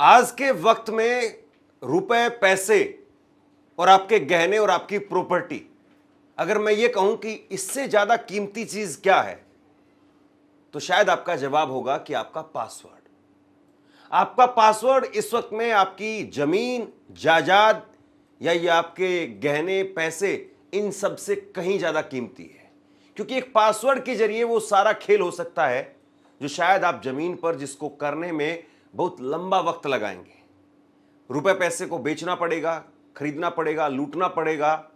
आज के वक्त में रुपए, पैसे और आपके गहने और आपकी प्रॉपर्टी, अगर मैं ये कहूं कि इससे ज्यादा कीमती चीज क्या है, तो शायद आपका जवाब होगा कि आपका पासवर्ड। आपका पासवर्ड इस वक्त में आपकी जमीन, जायदाद या ये आपके गहने, पैसे, इन सब से कहीं ज्यादा कीमती है। क्योंकि एक पासवर्ड के जरिए वो सारा खेल हो सकता है जो शायद आप जमीन पर जिसको करने में बहुत लंबा वक्त लगाएंगे। रुपए पैसे को बेचना पड़ेगा, खरीदना पड़ेगा, लूटना पड़ेगा,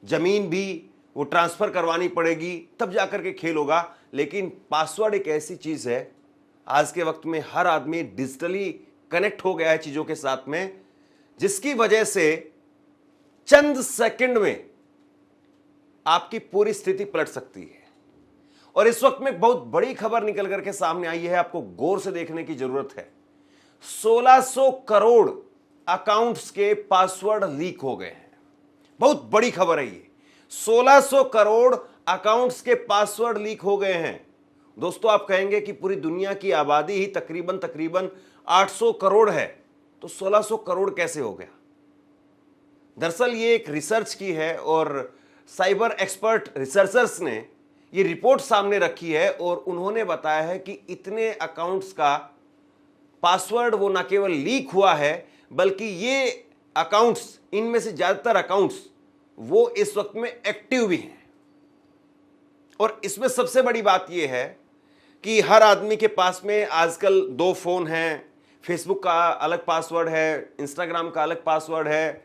जमीन भी वो ट्रांसफर करवानी पड़ेगी, तब जाकर के खेल होगा। लेकिन पासवर्ड एक ऐसी चीज है, आज के वक्त में हर आदमी डिजिटली कनेक्ट हो गया है चीजों के साथ में, जिसकी वजह से चंद सेकंड में आपकी पूरी स्थिति पलट सकती है। और इस वक्त में बहुत बड़ी खबर निकल करके सामने आई है, आपको गौर से देखने की जरूरत है। 1600 करोड़ अकाउंट्स के पासवर्ड लीक हो गए हैं। बहुत बड़ी खबर है ये। 1600 करोड़ अकाउंट्स के पासवर्ड लीक हो गए हैं। दोस्तों, आप कहेंगे कि पूरी दुनिया की आबादी ही तकरीबन 800 करोड़ है, तो 1600 करोड़ कैसे हो गया? दरअसल ये एक रिसर्च की है और साइबर एक्सपर्ट रिसर्चर्स ने ये रिपोर्ट सामने रखी है और उन्होंने बताया है कि इतने अकाउंट्स का पासवर्ड वो ना केवल लीक हुआ है, बल्कि ये अकाउंट्स, इनमें से ज्यादातर अकाउंट्स वो इस वक्त में एक्टिव भी हैं। और इसमें सबसे बड़ी बात यह है कि हर आदमी के पास में आजकल 2 फोन हैं, फेसबुक का अलग पासवर्ड है, इंस्टाग्राम का अलग पासवर्ड है,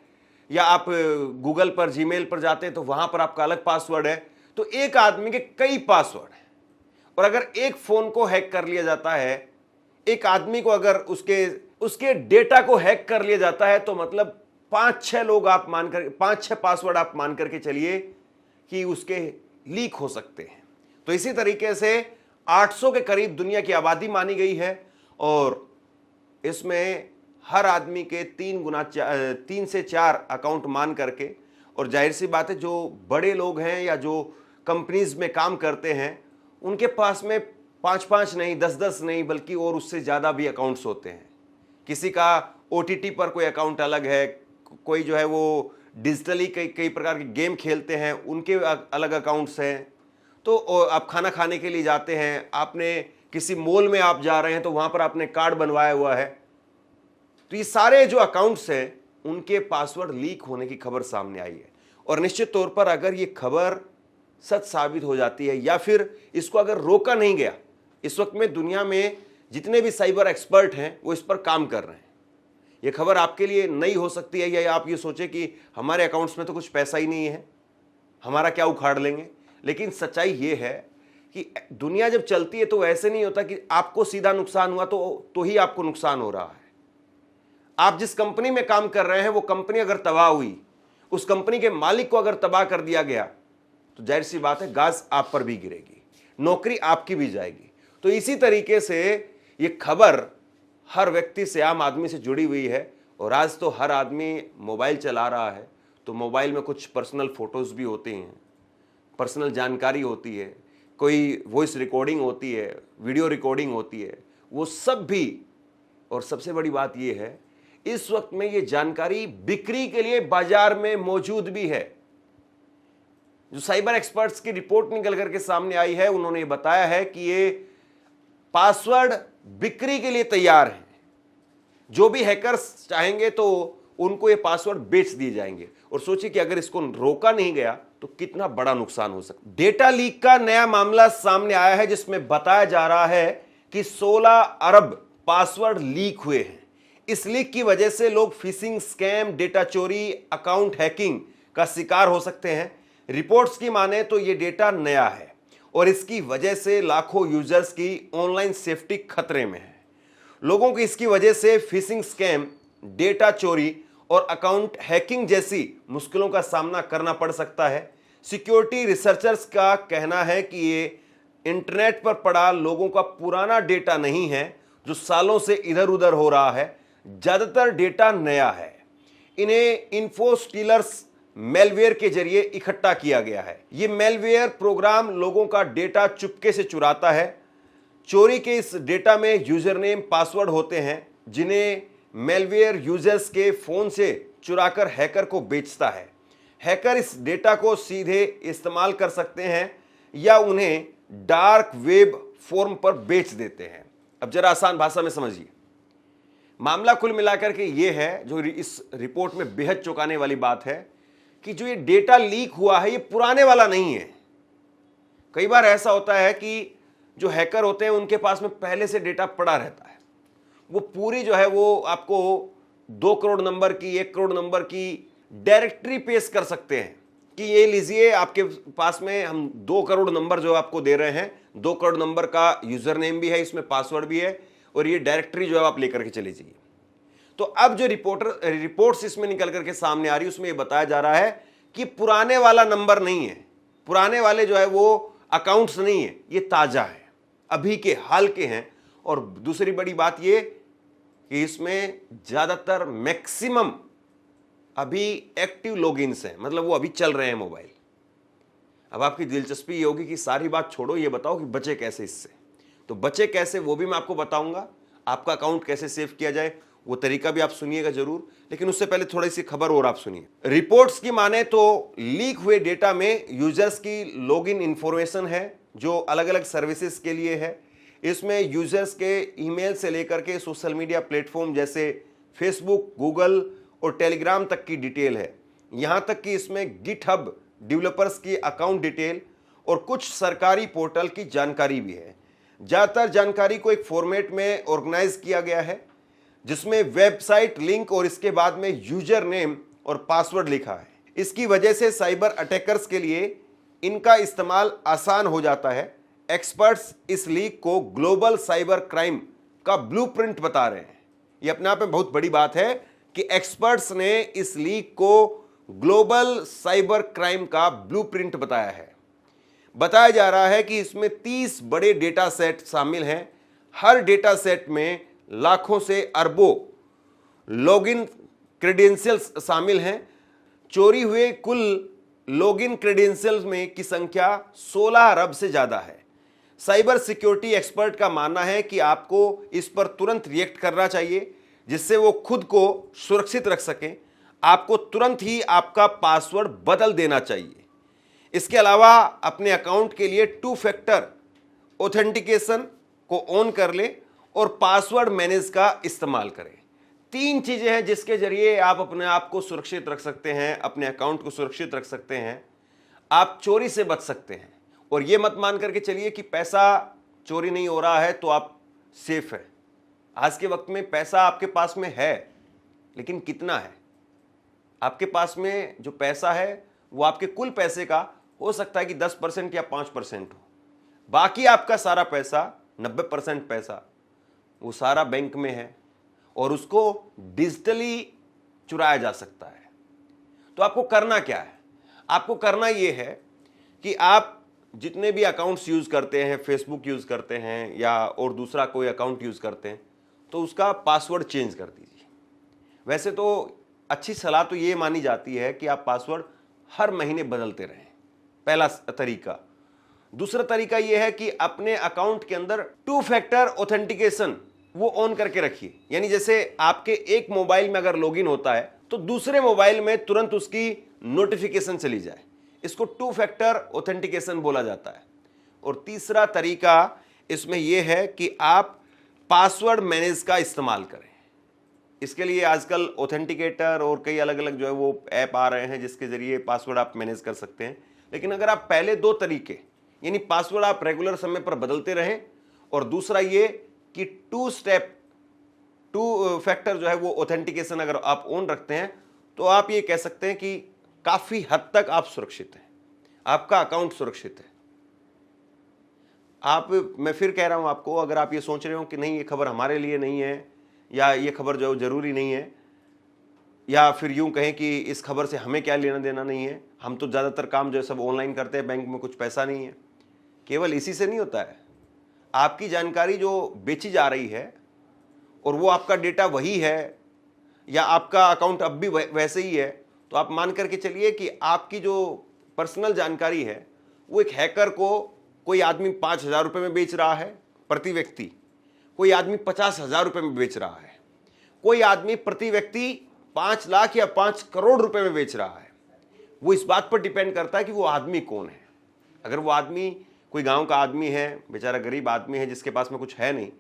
या आप गूगल पर, जीमेल पर जाते हैं तो वहां पर आपका अलग पासवर्ड है। तो एक आदमी के कई पासवर्ड हैं। और अगर एक फोन को हैक कर लिया जाता है, एक आदमी को अगर उसके डेटा को हैक कर लिया जाता है, तो मतलब 5-6 लोग आप मानकर, 5-6 पासवर्ड आप मान करके चलिए कि उसके लीक हो सकते हैं। तो इसी तरीके से 800 के करीब दुनिया की आबादी मानी गई है और इसमें हर आदमी के 3 से 4 अकाउंट मान करके, और जाहिर सी बात है जो बड़े लोग हैं या जो कंपनीज में काम करते हैं, उनके पास में 5-5 नहीं, 10-10 नहीं, बल्कि और उससे ज़्यादा भी अकाउंट्स होते हैं। किसी का OTT पर कोई अकाउंट अलग है, कोई जो है वो डिजिटली कई प्रकार के गेम खेलते हैं, उनके अलग अकाउंट्स हैं। तो आप खाना खाने के लिए जाते हैं, आपने किसी मॉल में आप जा रहे हैं तो वहाँ पर आपने कार्ड बनवाया हुआ है। तो ये सारे जो अकाउंट्स हैं उनके पासवर्ड लीक होने की खबर सामने आई है। और निश्चित तौर पर अगर ये खबर सच साबित हो जाती है या फिर इसको अगर रोका नहीं गया, इस वक्त में दुनिया में जितने भी साइबर एक्सपर्ट हैं वो इस पर काम कर रहे हैं। ये खबर आपके लिए नई हो सकती है, या आप ये सोचे कि हमारे अकाउंट्स में तो कुछ पैसा ही नहीं है, हमारा क्या उखाड़ लेंगे। लेकिन सच्चाई ये है कि दुनिया जब चलती है तो ऐसे नहीं होता कि आपको सीधा नुकसान हुआ तो ही आपको नुकसान हो रहा है। आप जिस कंपनी में काम कर रहे हैं वो कंपनी अगर तबाह हुई, उस कंपनी के मालिक को अगर तबाह कर दिया गया, तो जाहिर सी बात है गाज आप पर भी गिरेगी, नौकरी आपकी भी जाएगी। तो इसी तरीके से ये खबर हर व्यक्ति से, आम आदमी से जुड़ी हुई है। और आज तो हर आदमी मोबाइल चला रहा है, तो मोबाइल में कुछ पर्सनल फोटोज भी होती हैं, पर्सनल जानकारी होती है, कोई वॉइस रिकॉर्डिंग होती है, वीडियो रिकॉर्डिंग होती है, वो सब भी। और सबसे बड़ी बात यह है, इस वक्त में ये जानकारी बिक्री के लिए बाजार में मौजूद भी है। जो साइबर एक्सपर्ट्स की रिपोर्ट निकल करके सामने आई है, उन्होंने बताया है कि ये पासवर्ड बिक्री के लिए तैयार हैं। जो भी हैकर्स चाहेंगे तो उनको ये पासवर्ड बेच दिए जाएंगे। और सोचिए कि अगर इसको रोका नहीं गया तो कितना बड़ा नुकसान हो सकता है। डेटा लीक का नया मामला सामने आया है, जिसमें बताया जा रहा है कि 16 अरब पासवर्ड लीक हुए हैं। इस लीक की वजह से लोग फिशिंग स्कैम, डेटा चोरी, अकाउंट हैकिंग का शिकार हो सकते हैं। रिपोर्ट्स की माने तो यह डेटा नया है और इसकी वजह से लाखों यूजर्स की ऑनलाइन सेफ्टी खतरे में है। लोगों को इसकी वजह से फिशिंग स्कैम, डेटा चोरी और अकाउंट हैकिंग जैसी मुश्किलों का सामना करना पड़ सकता है। सिक्योरिटी रिसर्चर्स का कहना है कि ये इंटरनेट पर पड़ा लोगों का पुराना डेटा नहीं है जो सालों से इधर उधर हो रहा है, ज्यादातर डेटा नया है। इन्हें इन्फोस्टीलर्स मेलवेयर के जरिए इकट्ठा किया गया है। यह मेलवेयर प्रोग्राम लोगों का डेटा चुपके से चुराता है। चोरी के इस डेटा में यूजर नेम, पासवर्ड होते हैं, जिन्हें मेलवेयर यूजर्स के फोन से चुराकर हैकर को बेचता है। हैकर इस डेटा को सीधे इस्तेमाल कर सकते हैं या उन्हें डार्क वेब फॉर्म पर बेच देते हैं। अब जरा आसान भाषा में समझिए, मामला कुल मिलाकर के ये है, जो इस रिपोर्ट में बेहद चौंकाने वाली बात है, कि जो ये डेटा लीक हुआ है ये पुराने वाला नहीं है। कई बार ऐसा होता है कि जो हैकर होते हैं उनके पास में पहले से डेटा पड़ा रहता है, वो पूरी जो है वो आपको 2 करोड़ नंबर की, 1 करोड़ नंबर की डायरेक्टरी पेश कर सकते हैं कि ये लीजिए, आपके पास में हम 2 करोड़ नंबर जो आपको दे रहे हैं, 2 करोड़ नंबर का यूजर नेम भी है, इसमें पासवर्ड भी है, और ये डायरेक्टरी जो है आप लेकर के चले जाइए। तो अब जो रिपोर्ट्स इसमें निकल करके सामने आ रही है उसमें ये बताया जा रहा है कि पुराने वाला नंबर नहीं है, पुराने वाले जो है वो अकाउंट्स नहीं है, ये ताजा है, अभी के हाल के हैं। और दूसरी बड़ी बात ये कि इसमें ज्यादातर मैक्सिमम अभी एक्टिव लॉगिन्स हैं, मतलब वो अभी चल रहे हैं मोबाइल। अब आपकी दिलचस्पी ये होगी कि सारी बात छोड़ो, ये बताओ कि बचे कैसे इससे। तो बचे कैसे वो भी मैं आपको बताऊंगा, आपका अकाउंट कैसे सेव किया जाए वो तरीका भी आप सुनिएगा जरूर। लेकिन उससे पहले थोड़ी सी खबर और आप सुनिए। रिपोर्ट्स की माने तो लीक हुए डेटा में यूजर्स की लॉगिन इंफॉर्मेशन है जो अलग अलग सर्विसेज के लिए है। इसमें यूजर्स के ईमेल से लेकर के सोशल मीडिया प्लेटफॉर्म जैसे फेसबुक, गूगल और टेलीग्राम तक की डिटेल है। यहां तक कि इसमें गिटहब डेवलपर्स की अकाउंट डिटेल और कुछ सरकारी पोर्टल की जानकारी भी है। ज्यादातर जानकारी को एक फॉर्मेट में ऑर्गेनाइज किया गया है जिसमें वेबसाइट लिंक और इसके बाद में यूजर नेम और पासवर्ड लिखा है। इसकी वजह से साइबर अटैकर्स के लिए इनका इस्तेमाल आसान हो जाता है। एक्सपर्ट्स इस लीक को ग्लोबल साइबर क्राइम का ब्लूप्रिंट बता रहे हैं। यह अपने आप में बहुत बड़ी बात है कि एक्सपर्ट्स ने इस लीक को ग्लोबल साइबर क्राइम का ब्लूप्रिंट बताया है। बताया जा रहा है कि इसमें 30 बड़े डेटा सेट शामिल हैं। हर डेटा सेट में लाखों से अरबों लॉगिन क्रेडेंशियल्स शामिल हैं। चोरी हुए कुल लॉगिन क्रेडेंशियल्स में की संख्या 16 अरब से ज्यादा है। साइबर सिक्योरिटी एक्सपर्ट का मानना है कि आपको इस पर तुरंत रिएक्ट करना चाहिए जिससे वो खुद को सुरक्षित रख सकें। आपको तुरंत ही आपका पासवर्ड बदल देना चाहिए। इसके अलावा अपने अकाउंट के लिए 2 फैक्टर ऑथेंटिकेशन को ऑन कर ले और पासवर्ड मैनेज का इस्तेमाल करें। 3 चीजें हैं जिसके जरिए आप अपने आप को सुरक्षित रख सकते हैं, अपने अकाउंट को सुरक्षित रख सकते हैं, आप चोरी से बच सकते हैं। और यह मत मान करके चलिए कि पैसा चोरी नहीं हो रहा है तो आप सेफ है। आज के वक्त में पैसा आपके पास में है, लेकिन कितना है? आपके पास में जो पैसा है वो आपके कुल पैसे का हो सकता है कि 10% या 5% हो। बाकी आपका सारा पैसा, 90% पैसा, वो सारा बैंक में है और उसको डिजिटली चुराया जा सकता है। तो आपको करना क्या है? आपको करना यह है कि आप जितने भी अकाउंट्स यूज करते हैं, फेसबुक यूज करते हैं या और दूसरा कोई अकाउंट यूज करते हैं, तो उसका पासवर्ड चेंज कर दीजिए। वैसे तो अच्छी सलाह तो ये मानी जाती है कि आप पासवर्ड हर महीने बदलते रहें, पहला तरीका। दूसरा तरीका यह है कि अपने अकाउंट के अंदर 2 फैक्टर ऑथेंटिकेशन वो ऑन करके रखिए। यानी जैसे आपके एक मोबाइल में अगर लॉगिन होता है तो दूसरे मोबाइल में तुरंत उसकी नोटिफिकेशन चली जाए। इसको 2 फैक्टर ऑथेंटिकेशन बोला जाता है। और तीसरा तरीका इसमें यह है कि आप पासवर्ड मैनेज का इस्तेमाल करें। इसके लिए आजकल ऑथेंटिकेटर और कई अलग अलग जो है वो ऐप आ रहे हैं जिसके जरिए पासवर्ड आप मैनेज कर सकते हैं। लेकिन अगर आप पहले 2 तरीके, यानी पासवर्ड आप रेगुलर समय पर बदलते रहें, और दूसरा ये कि 2 फैक्टर जो है वो ऑथेंटिकेशन अगर आप ऑन रखते हैं, तो आप ये कह सकते हैं कि काफी हद तक आप सुरक्षित हैं, आपका अकाउंट सुरक्षित है। मैं फिर कह रहा हूं आपको, अगर आप ये सोच रहे हो कि नहीं ये खबर हमारे लिए नहीं है या ये खबर जो जरूरी नहीं है, या फिर यूं कहें कि इस खबर से हमें क्या लेना देना नहीं है, हम तो ज्यादातर काम जो है सब ऑनलाइन करते हैं, बैंक में कुछ पैसा नहीं है, केवल इसी से नहीं होता है। आपकी जानकारी जो बेची जा रही है और वो आपका डेटा वही है या आपका अकाउंट अब भी वैसे ही है, तो आप मान करके चलिए कि आपकी जो पर्सनल जानकारी है वो एक हैकर को कोई आदमी 5,000 रुपये में बेच रहा है प्रति व्यक्ति, कोई आदमी 50,000 रुपये में बेच रहा है। कोई आदमी प्रति व्यक्ति 5 लाख या 5 करोड़ रुपए में बेच रहा है। वो इस बात पर डिपेंड करता है कि वो आदमी कौन है। अगर वो आदमी कोई गांव का आदमी है, बेचारा गरीब आदमी है जिसके पास में कुछ है नहीं,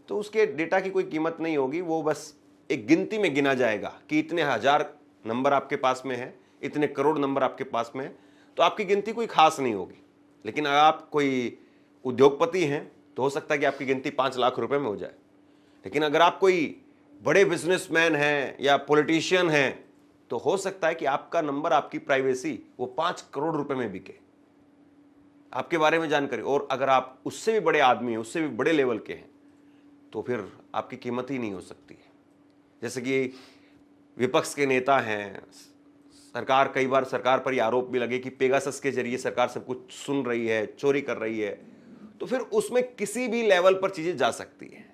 तो उसके डेटा की कोई कीमत नहीं होगी। वो बस एक गिनती में गिना जाएगा कि इतने हजार नंबर आपके पास में है, इतने करोड़ नंबर आपके पास में है, तो आपकी गिनती कोई खास नहीं होगी। लेकिन अगर आप कोई उद्योगपति हैं तो हो सकता है कि आपकी गिनती 5 लाख रुपए में हो जाए। लेकिन अगर आप कोई बड़े बिजनेसमैन हैं या पॉलिटिशियन हैं तो हो सकता है कि आपका नंबर, आपकी प्राइवेसी वो 5 करोड़ रुपए में बिके, आपके बारे में जानकारी। और अगर आप उससे भी बड़े आदमी हैं, उससे भी बड़े लेवल के हैं, तो फिर आपकी कीमत ही नहीं हो सकती है। जैसे कि विपक्ष के नेता हैं, सरकार, कई बार सरकार पर यह आरोप भी लगे कि पेगासस के जरिए सरकार सब कुछ सुन रही है, चोरी कर रही है, तो फिर उसमें किसी भी लेवल पर चीजें जा सकती हैं।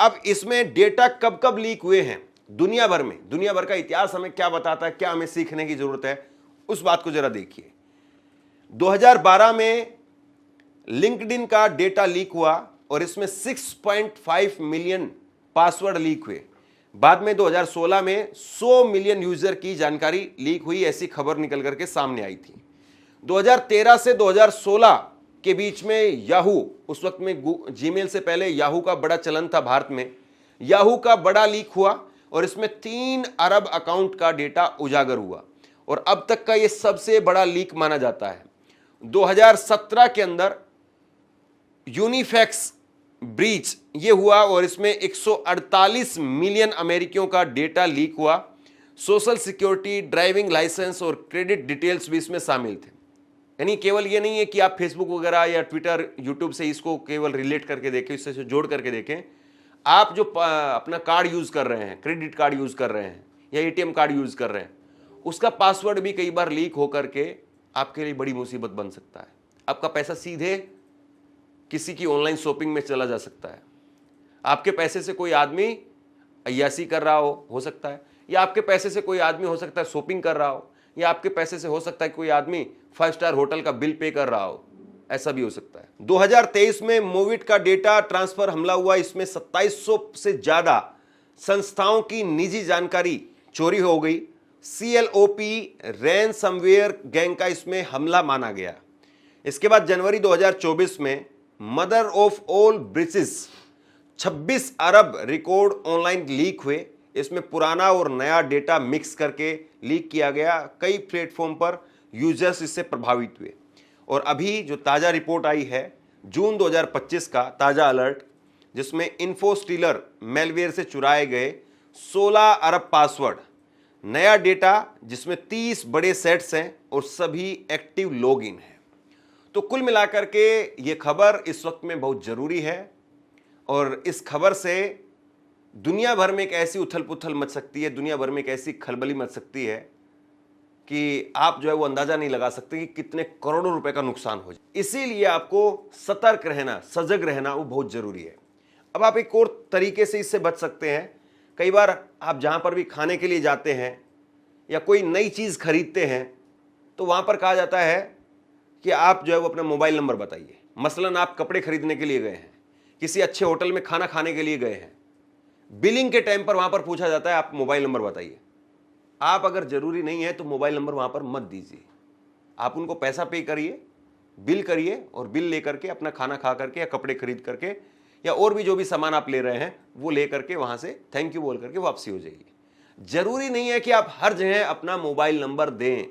अब इसमें डेटा कब कब लीक हुए हैं दुनिया भर में, दुनिया भर का इतिहास हमें क्या बताता है, क्या हमें सीखने की जरूरत है, उस बात को जरा देखिए। 2012 में लिंक्डइन का डेटा लीक हुआ और इसमें 6.5 मिलियन पासवर्ड लीक हुए। बाद में 2016 में 100 मिलियन यूजर की जानकारी लीक हुई, ऐसी खबर निकल करके सामने आई थी। 2013 से 2016 के बीच में याहू, उस वक्त में जीमेल से पहले याहू का बड़ा चलन था भारत में, याहू का बड़ा लीक हुआ और इसमें 3 अरब अकाउंट का डेटा उजागर हुआ और अब तक का यह सबसे बड़ा लीक माना जाता है। 2017 के अंदर यूनिफैक्स ब्रीच ये हुआ और इसमें 148 मिलियन अमेरिकियों का डेटा लीक हुआ। सोशल सिक्योरिटी, ड्राइविंग लाइसेंस और क्रेडिट डिटेल्स भी इसमें शामिल थे। यानी केवल ये नहीं है कि आप फेसबुक वगैरह या ट्विटर, यूट्यूब से इसको केवल रिलेट करके देखें, इससे जोड़ करके देखें। आप जो अपना कार्ड यूज कर रहे हैं, क्रेडिट कार्ड यूज कर रहे हैं या एटीएम कार्ड यूज कर रहे हैं, उसका पासवर्ड भी कई बार लीक होकर के आपके लिए बड़ी मुसीबत बन सकता है। आपका पैसा सीधे किसी की ऑनलाइन शॉपिंग में चला जा सकता है। आपके पैसे से कोई आदमी अय्यासी कर रहा हो सकता है, या आपके पैसे से कोई आदमी हो सकता है शॉपिंग कर रहा हो, या आपके पैसे से हो सकता है कोई आदमी 5 स्टार होटल का बिल पे कर रहा हो, ऐसा भी हो सकता है। 2023 में मोविट का डेटा ट्रांसफर हमला हुआ। इसमें 2700 से ज्यादा संस्थाओं की निजी जानकारी चोरी हो गई। CLOP रैनसमवेयर गैंग का इसमें हमला माना गया। इसके बाद जनवरी 2024 में mother of all breaches 26 Arab record online leak हुए। इसमें पुराना और नया डेटा मिक्स करके लीक किया गया। कई प्लेटफॉर्म पर यूजर्स इससे प्रभावित हुए। और अभी जो ताज़ा रिपोर्ट आई है जून 2025 का ताज़ा अलर्ट, जिसमें इन्फोस्टीलर मेलवेयर से चुराए गए 16 अरब पासवर्ड, नया डेटा जिसमें 30 बड़े सेट्स हैं और सभी एक्टिव लॉगिन है। तो कुल मिलाकर के ये खबर इस वक्त में बहुत जरूरी है और इस खबर से दुनिया भर में एक ऐसी उथल पुथल मच सकती है, दुनिया भर में एक ऐसी खलबली मच सकती है कि आप जो है वो अंदाजा नहीं लगा सकते कि कितने करोड़ों रुपए का नुकसान हो जाए। इसीलिए आपको सतर्क रहना, सजग रहना वो बहुत जरूरी है। अब आप एक और तरीके से इससे बच सकते हैं। कई बार आप जहां पर भी खाने के लिए जाते हैं या कोई नई चीज खरीदते हैं तो वहां पर कहा जाता है कि आप जो है वो अपना मोबाइल नंबर बताइए। मसलन आप कपड़े खरीदने के लिए गए हैं, किसी अच्छे होटल में खाना खाने के लिए गए हैं, बिलिंग के टाइम पर वहां पर पूछा जाता है आप मोबाइल नंबर बताइए। आप अगर जरूरी नहीं है तो मोबाइल नंबर वहां पर मत दीजिए। आप उनको पैसा पे करिए, बिल करिए और बिल लेकर के अपना खाना खा करके या कपड़े खरीद करके या और भी जो भी सामान आप ले रहे हैं वो ले करके वहां से थैंक यू बोल करके वापसी हो जाइए। जरूरी नहीं है कि आप हर जगह अपना मोबाइल नंबर दें।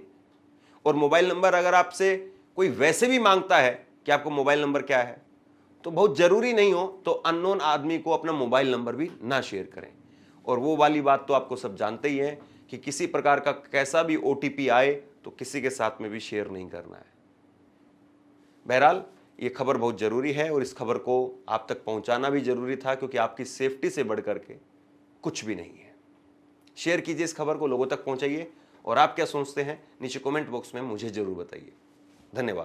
और मोबाइल नंबर अगर आपसे कोई वैसे भी मांगता है कि आपको मोबाइल नंबर क्या है, तो बहुत जरूरी नहीं हो तो अननोन आदमी को अपना मोबाइल नंबर भी ना शेयर करें। और वो वाली बात तो आपको सब जानते ही हैं कि किसी प्रकार का कैसा भी OTP आए तो किसी के साथ में भी शेयर नहीं करना है। बहरहाल ये खबर बहुत जरूरी है और इस खबर को आप तक पहुंचाना भी जरूरी था, क्योंकि आपकी सेफ्टी से बढ़ करके कुछ भी नहीं है। शेयर कीजिए इस खबर को, लोगों तक पहुंचाइए और आप क्या सोचते हैं नीचे कमेंट बॉक्स में मुझे जरूर बताइए। धन्यवाद।